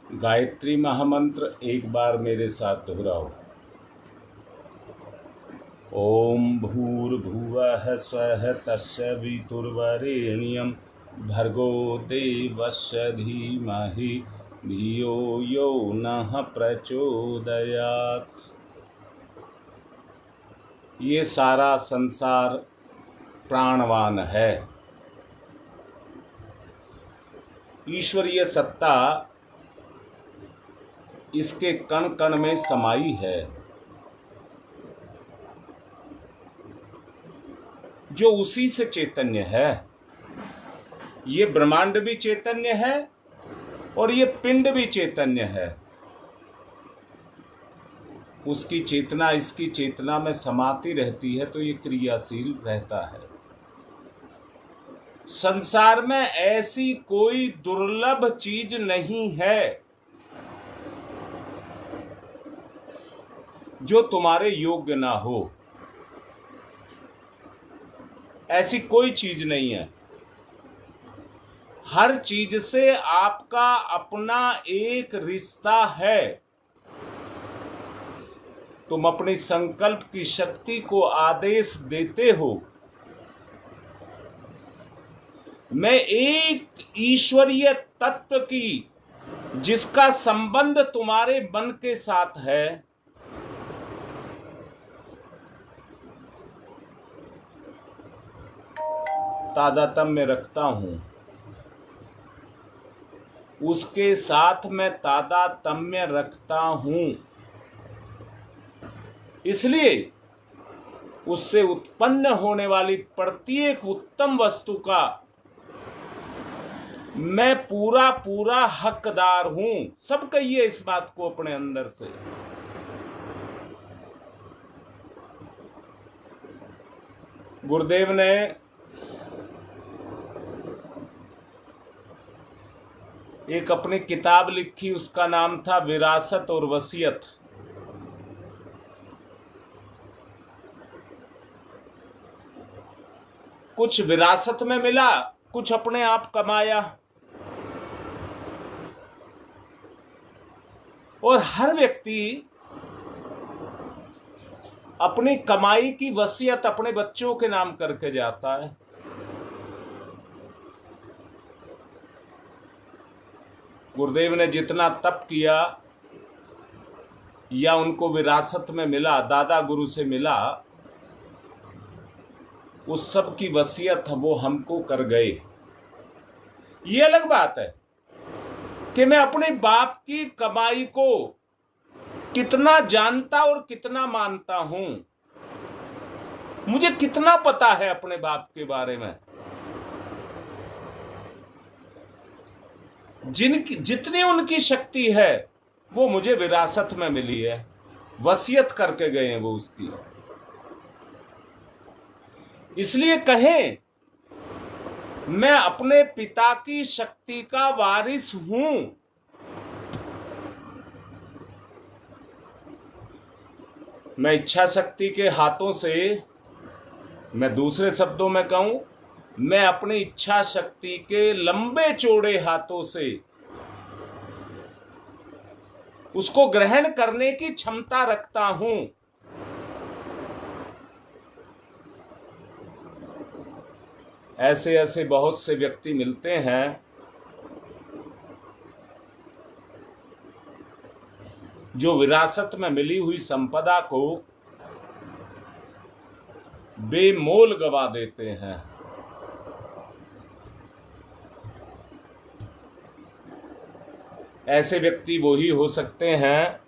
गायत्री महामंत्र एक बार मेरे साथ दोहराओ। ओम भूर्भुवः स्वः तस्सवितुर्वरेण्यं भर्गो देवस्य धीमहि धियो यो नः प्रचोदयात्। ये सारा संसार प्राणवान है। ईश्वरीय सत्ता इसके कण कण में समाई है। जो उसी से चैतन्य है। ये ब्रह्मांड भी चैतन्य है और ये पिंड भी चैतन्य है। उसकी चेतना इसकी चेतना में समाती रहती है तो ये क्रियाशील रहता है। संसार में ऐसी कोई दुर्लभ चीज नहीं है जो तुम्हारे योग्य ना हो। ऐसी कोई चीज नहीं है। हर चीज से आपका अपना एक रिश्ता है। तुम अपनी संकल्प की शक्ति को आदेश देते हो। मैं एक ईश्वरीय तत्व की जिसका संबंध तुम्हारे मन के साथ है, तादात्म्य रखता हूं। उसके साथ मैं तादात्म्य रखता हूं। इसलिए उससे उत्पन्न होने वाली प्रत्येक उत्तम वस्तु का मैं पूरा पूरा हकदार हूं। सब कहिए इस बात को अपने अंदर से। गुरुदेव ने एक अपनी किताब लिखी, उसका नाम था विरासत और वसीयत। कुछ विरासत में मिला, कुछ अपने आप कमाया। और हर व्यक्ति अपनी कमाई की वसीयत अपने बच्चों के नाम करके जाता है। गुरुदेव ने जितना तप किया या उनको विरासत में मिला, दादा गुरु से मिला, उस सब की वसीयत वो हमको कर गए। ये अलग बात है कि मैं अपने बाप की कमाई को कितना जानता और कितना मानता हूं। मुझे कितना पता है अपने बाप के बारे में। जितनी उनकी शक्ति है वो मुझे विरासत में मिली है। वसीयत करके गए हैं वो उसकी। इसलिए कहें, मैं अपने पिता की शक्ति का वारिस हूं। मैं इच्छा शक्ति के हाथों से, मैं दूसरे शब्दों में कहूं, मैं अपनी इच्छा शक्ति के लंबे चौड़े हाथों से उसको ग्रहण करने की क्षमता रखता हूं। ऐसे ऐसे बहुत से व्यक्ति मिलते हैं जो विरासत में मिली हुई संपदा को बेमोल गवा देते हैं। ऐसे व्यक्ति वो ही हो सकते हैं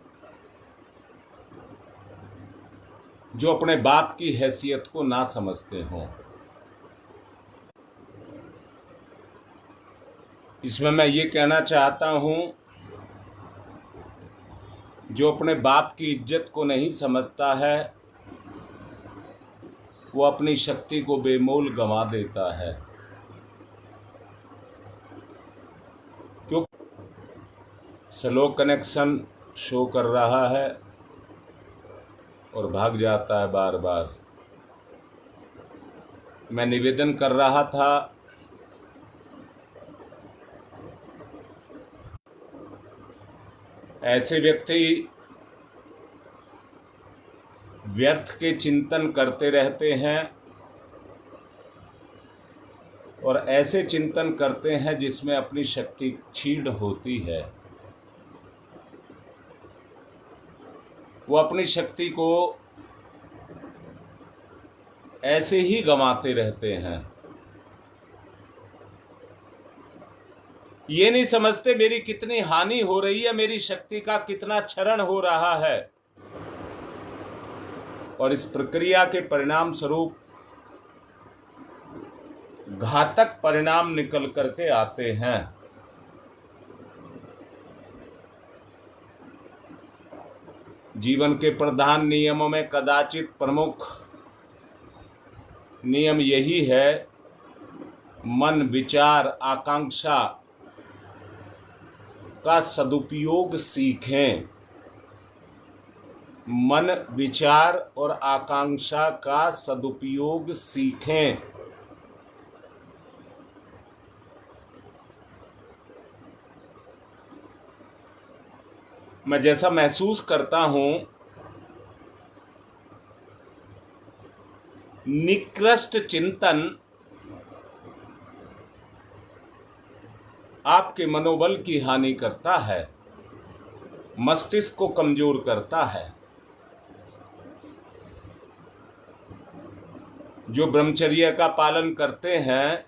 जो अपने बाप की हैसियत को ना समझते हों। इसमें मैं ये कहना चाहता हूं, जो अपने बाप की इज्जत को नहीं समझता है वो अपनी शक्ति को बेमोल गंवा देता है। क्यों? स्लो कनेक्शन शो कर रहा है और भाग जाता है बार बार। मैं निवेदन कर रहा था ऐसे व्यक्ति व्यर्थ के चिंतन करते रहते हैं और ऐसे चिंतन करते हैं जिसमें अपनी शक्ति क्षीण होती है। वो अपनी शक्ति को ऐसे ही गंवाते रहते हैं। ये नहीं समझते मेरी कितनी हानि हो रही है, मेरी शक्ति का कितना क्षरण हो रहा है, और इस प्रक्रिया के परिणाम स्वरूप घातक परिणाम निकल करके आते हैं। जीवन के प्रधान नियमों में कदाचित प्रमुख नियम यही है, मन, विचार, आकांक्षा का सदुपयोग सीखें। मन, विचार और आकांक्षा का सदुपयोग सीखें। मैं जैसा महसूस करता हूं, निकृष्ट चिंतन आपके मनोबल की हानि करता है, मस्तिष्क को कमजोर करता है। जो ब्रह्मचर्य का पालन करते हैं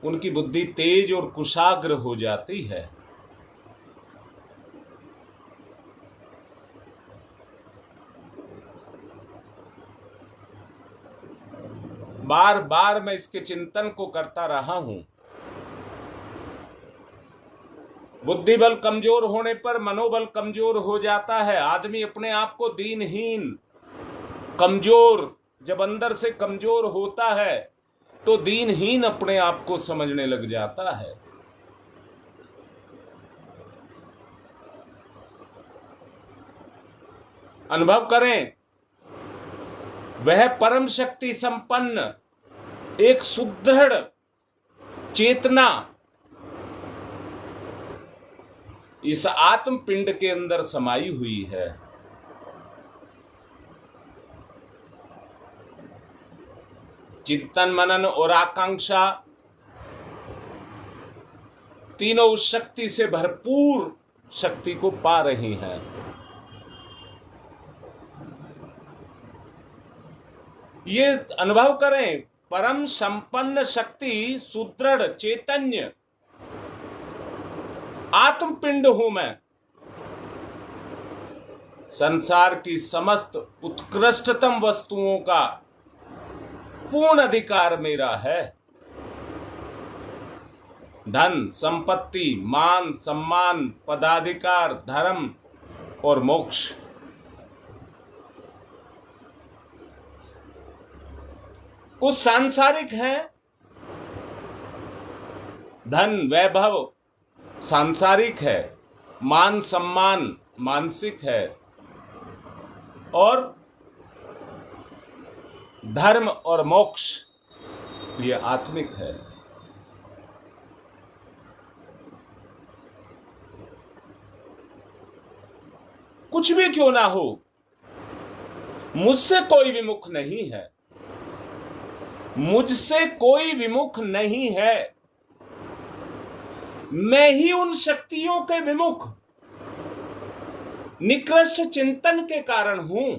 उनकी बुद्धि तेज और कुशाग्र हो जाती है। बार बार मैं इसके चिंतन को करता रहा हूं। बुद्धि बल कमजोर होने पर मनोबल कमजोर हो जाता है। आदमी अपने आप को दीनहीन, कमजोर, जब अंदर से कमजोर होता है तो दीनहीन अपने आप को समझने लग जाता है। अनुभव करें, वह परम शक्ति संपन्न एक सुदृढ़ चेतना इस आत्म पिंड के अंदर समाई हुई है। चिंतन, मनन और आकांक्षा तीनों उस शक्ति से भरपूर शक्ति को पा रही हैं। ये अनुभव करें, परम संपन्न शक्ति, सुदृढ़ चैतन्य आत्मपिंड हूं मैं। संसार की समस्त उत्कृष्टतम वस्तुओं का पूर्ण अधिकार मेरा है। धन, संपत्ति, मान, सम्मान, पदाधिकार, धर्म और मोक्ष, कुछ सांसारिक हैं। धन, वैभव सांसारिक है, मान सम्मान मानसिक है, और धर्म और मोक्ष ये आत्मिक है। कुछ भी क्यों ना हो, मुझसे कोई विमुख नहीं है, मुझसे कोई विमुख नहीं है। मैं ही उन शक्तियों के विमुख निकृष्ट चिंतन के कारण हूं।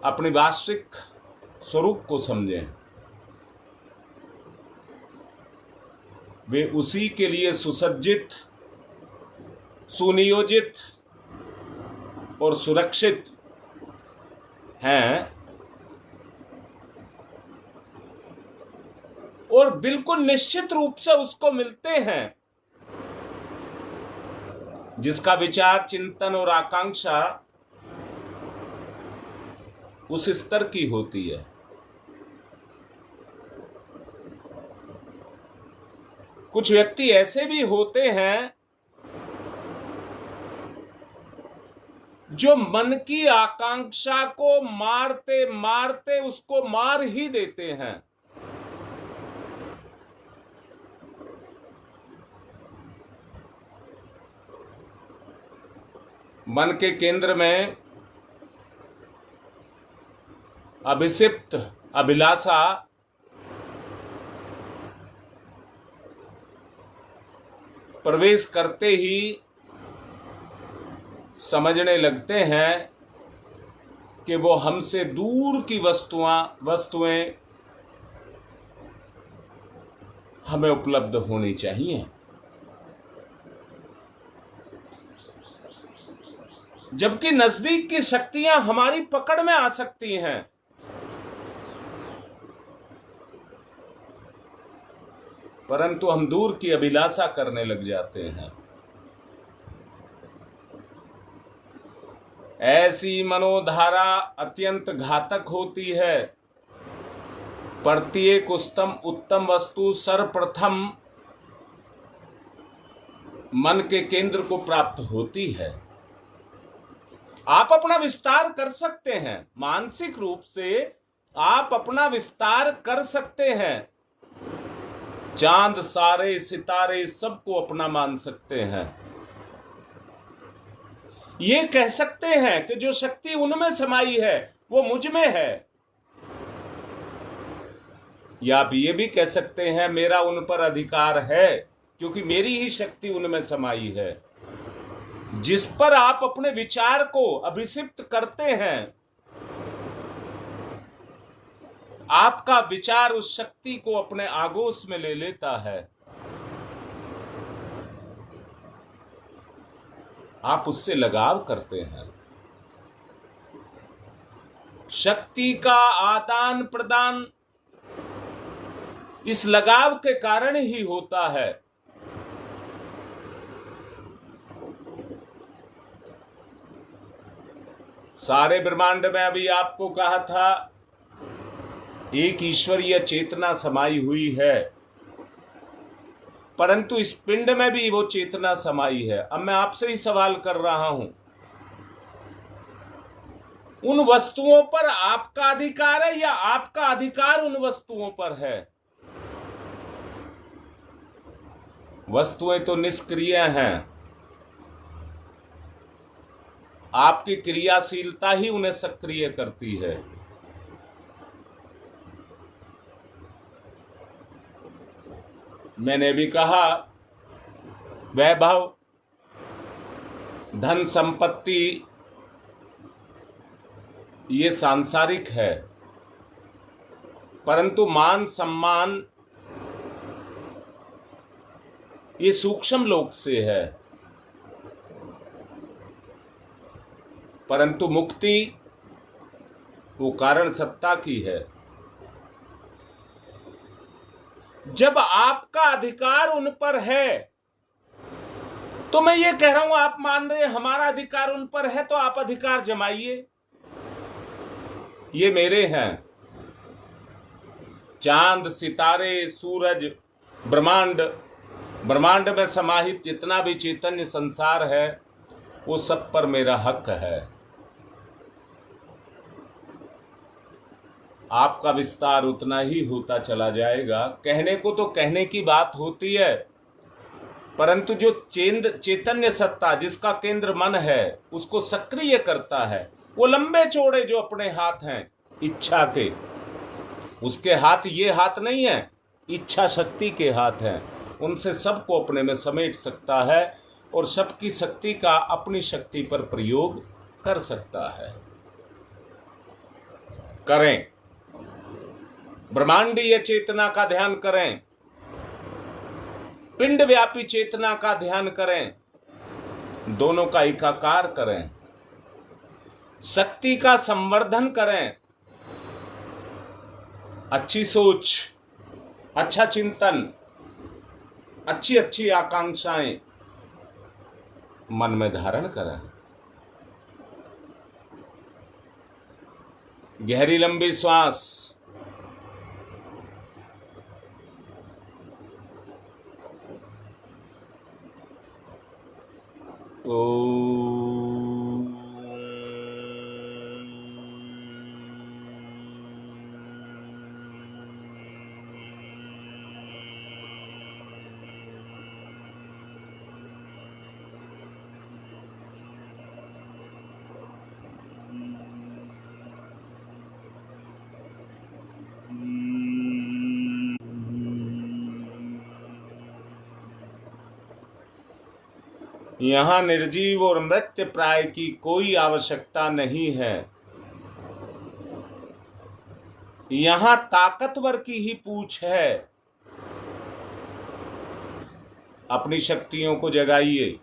अपने वास्तविक स्वरूप को समझें। वे उसी के लिए सुसज्जित, सुनियोजित और सुरक्षित हैं, और बिल्कुल निश्चित रूप से उसको मिलते हैं जिसका विचार, चिंतन और आकांक्षा उस स्तर की होती है। कुछ व्यक्ति ऐसे भी होते हैं जो मन की आकांक्षा को मारते मारते उसको मार ही देते हैं। मन के केंद्र में अभिषिप्त अभिलाषा प्रवेश करते ही समझने लगते हैं कि वो हमसे दूर की वस्तुएं हमें उपलब्ध होनी चाहिए, जबकि नजदीक की शक्तियां हमारी पकड़ में आ सकती हैं। परंतु हम दूर की अभिलाषा करने लग जाते हैं। ऐसी मनोधारा अत्यंत घातक होती है। प्रत्येक उत्तम वस्तु सर्वप्रथम मन के केंद्र को प्राप्त होती है। आप अपना विस्तार कर सकते हैं, मानसिक रूप से आप अपना विस्तार कर सकते हैं। चांद सारे सितारे सबको अपना मान सकते हैं। ये कह सकते हैं कि जो शक्ति उनमें समाई है वो मुझ में है। या आप ये भी कह सकते हैं मेरा उन पर अधिकार है, क्योंकि मेरी ही शक्ति उनमें समाई है। जिस पर आप अपने विचार को अभिषिप्त करते हैं, आपका विचार उस शक्ति को अपने आगोश में ले लेता है। आप उससे लगाव करते हैं। शक्ति का आदान प्रदान इस लगाव के कारण ही होता है। सारे ब्रह्मांड में अभी आपको कहा था एक ईश्वरीय चेतना समाई हुई है, परंतु इस पिंड में भी वो चेतना समाई है। अब मैं आपसे ही सवाल कर रहा हूं, उन वस्तुओं पर आपका अधिकार है या आपका अधिकार उन वस्तुओं पर है? वस्तुएं तो निष्क्रिय हैं, आपकी क्रियाशीलता ही उन्हें सक्रिय करती है। मैंने भी कहा वैभव, धन संपत्ति ये सांसारिक है, परंतु मान सम्मान ये सूक्ष्म लोक से है। परंतु मुक्ति वो कारण सत्ता की है। जब आपका अधिकार उन पर है, तो मैं ये कह रहा हूं, आप मान रहे हैं हमारा अधिकार उन पर है, तो आप अधिकार जमाइए। ये मेरे हैं। चांद सितारे सूरज ब्रह्मांड में समाहित जितना भी चैतन्य संसार है वो सब पर मेरा हक है। आपका विस्तार उतना ही होता चला जाएगा। कहने को तो कहने की बात होती है, परंतु जो चैतन्य सत्ता जिसका केंद्र मन है उसको सक्रिय करता है, वो लंबे चौड़े जो अपने हाथ हैं इच्छा के, उसके हाथ ये हाथ नहीं है, इच्छा शक्ति के हाथ हैं। उनसे सबको अपने में समेट सकता है और सबकी शक्ति का अपनी शक्ति पर प्रयोग कर सकता है। करें, ब्रह्मांडीय चेतना का ध्यान करें, पिंड व्यापी चेतना का ध्यान करें, दोनों का एकाकार करें, शक्ति का संवर्धन करें। अच्छी सोच, अच्छा चिंतन, अच्छी अच्छी आकांक्षाएं मन में धारण करें। गहरी लंबी श्वास, यहाँ निर्जीव और मृत्य प्राय की कोई आवश्यकता नहीं है। यहाँ ताकतवर की ही पूछ है। अपनी शक्तियों को जगाइए।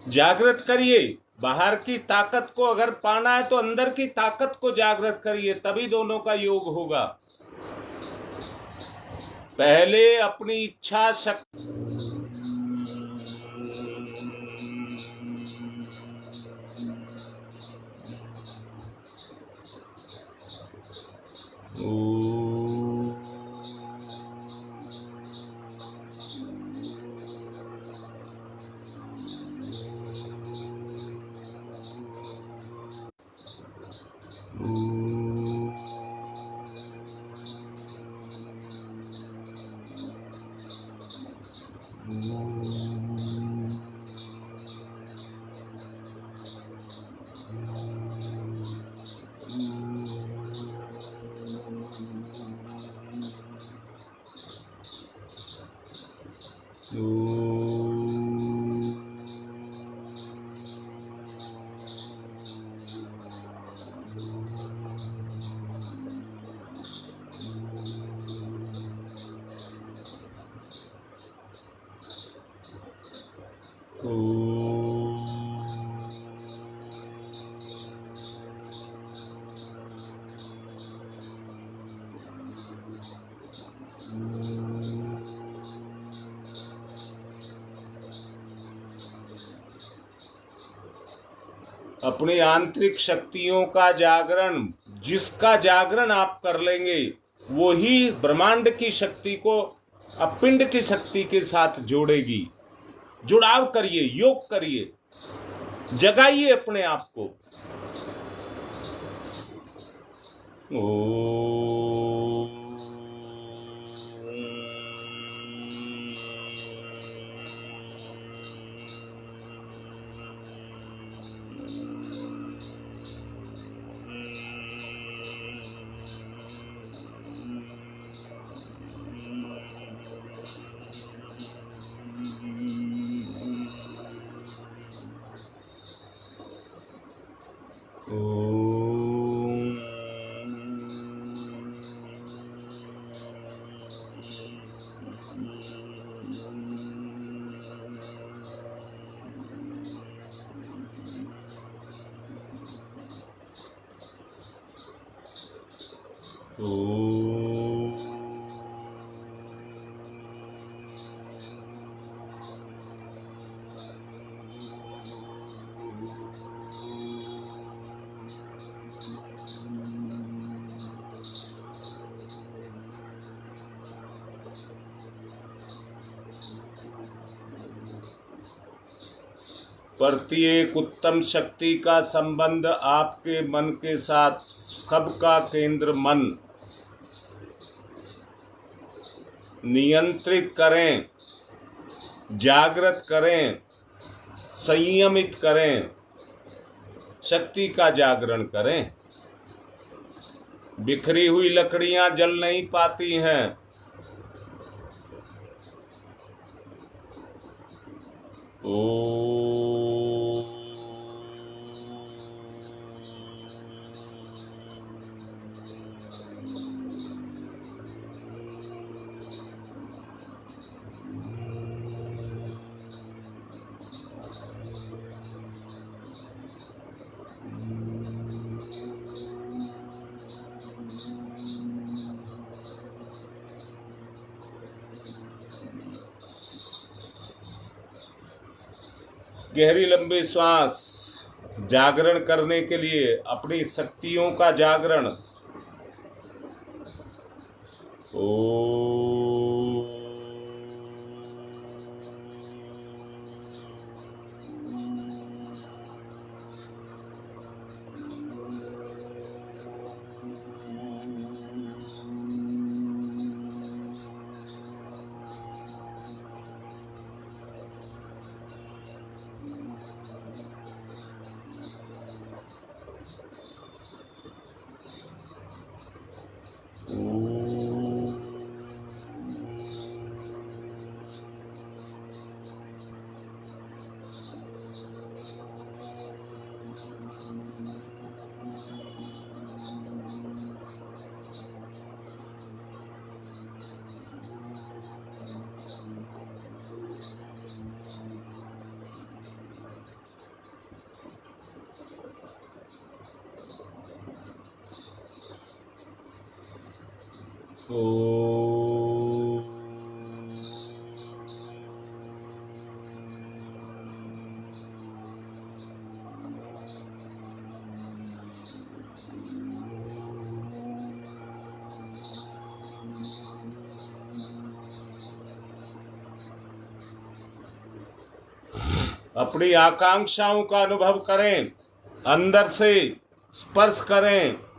जागृत करिए। बाहर की ताकत को अगर पाना है तो अंदर की ताकत को जागृत करिए, तभी दोनों का योग होगा। पहले अपनी इच्छा शक्ति अपनी आंतरिक शक्तियों का जागरण, जिसका जागरण आप कर लेंगे वो ही ब्रह्मांड की शक्ति को अब पिंड की शक्ति के साथ जोड़ेगी। जुड़ाव करिए, योग करिए, जगाइए अपने आप को। प्रत्येक उत्तम शक्ति का संबंध आपके मन के साथ, सबका केंद्र मन। नियंत्रित करें, जागृत करें, संयमित करें, शक्ति का जागरण करें। बिखरी हुई लकड़ियां जल नहीं पाती हैं। गहरी लंबी श्वास। जागरण करने के लिए अपनी शक्तियों का जागरण। अपनी आकांक्षाओं का अनुभव करें, अंदर से स्पर्श करें।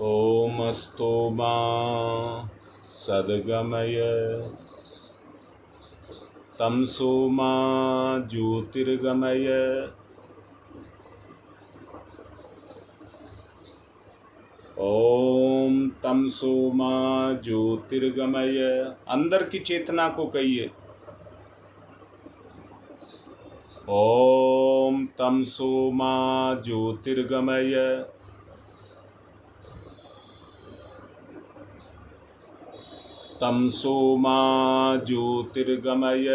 ओम अस्तु मा सद्गमय तमसो मा ज्योतिर्गमय ओम तमसो मा ज्योतिर्गमय। अंदर की चेतना को कहिए, ओम तमसो मा ज्योतिर्गमय तमसो मा ज्योतिर्गमय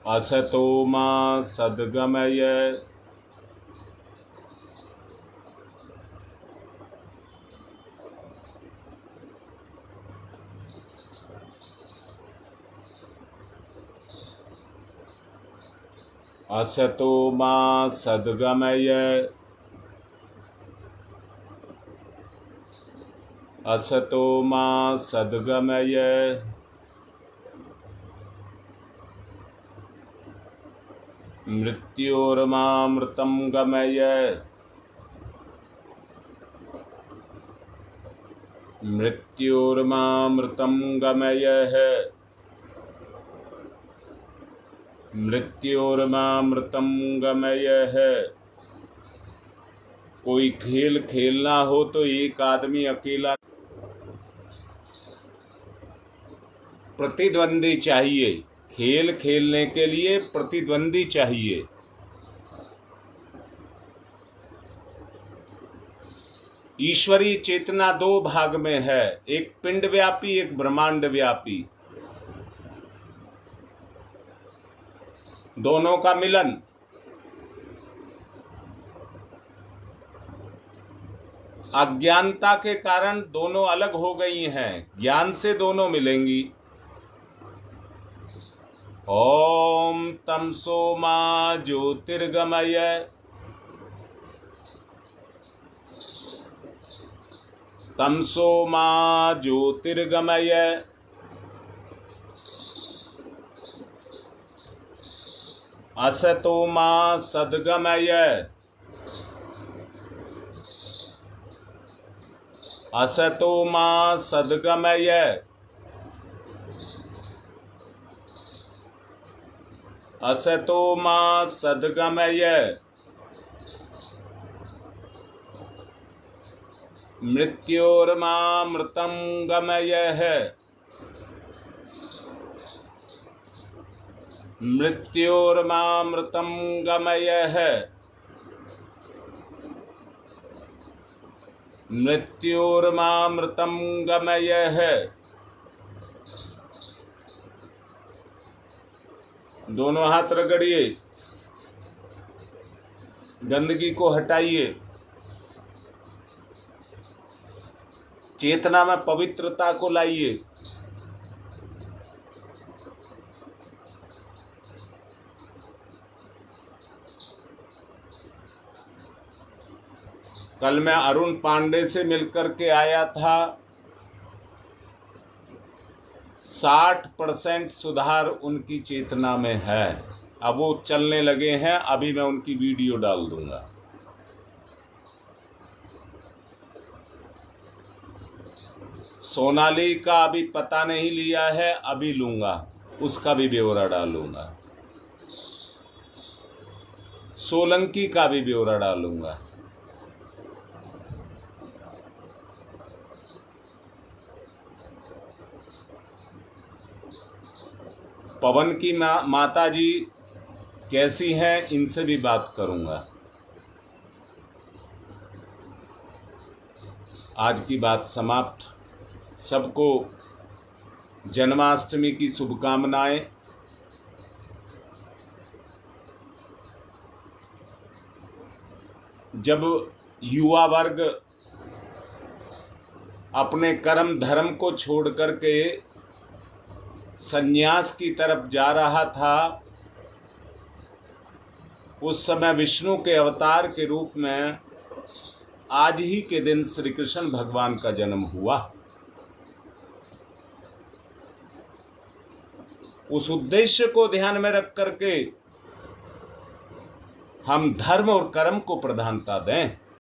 असतो मा सद्गमय असतो मा सद्गमय असतो मा सद्गमय मृत्योर्मामृतं गमय मृत्योर्मामृतं गमय मृत्योर्मामृतं गमय। कोई खेल खेलना हो तो एक आदमी अकेला प्रतिद्वंदी चाहिए। खेल खेलने के लिए प्रतिद्वंदी चाहिए। ईश्वरीय चेतना दो भाग में है, एक पिंड व्यापी, एक ब्रह्मांड व्यापी। दोनों का मिलन। अज्ञानता के कारण दोनों अलग हो गई हैं, ज्ञान से दोनों मिलेंगी। ओम तमसो मा ज्योतिर्गमय तमसो मा ज्योतिर्गमय असतो मा सद्गमय असतो मा सद्गमय असतो मा सद्गमय मृत्योर्मामृतं गमय मृत्योर्मामृतं गमय मृत्योर्मामृतं गमय। दोनों हाथ रगड़िए, गंदगी को हटाइए, चेतना में पवित्रता को लाइए। कल मैं अरुण पांडे से मिलकर के आया था। 60% सुधार उनकी चेतना में है। अब वो चलने लगे हैं। अभी मैं उनकी वीडियो डाल दूंगा। सोनाली का अभी पता नहीं लिया है, अभी लूंगा, उसका भी ब्यौरा डालूंगा। सोलंकी का भी ब्यौरा डालूंगा। पवन की माता जी कैसी हैं, इनसे भी बात करूंगा। आज की बात समाप्त। सबको जन्माष्टमी की शुभकामनाएं। जब युवा वर्ग अपने कर्म धर्म को छोड़ करके संन्यास की तरफ जा रहा था, उस समय विष्णु के अवतार के रूप में आज ही के दिन श्री कृष्ण भगवान का जन्म हुआ। उस उद्देश्य को ध्यान में रख करके हम धर्म और कर्म को प्रधानता दें।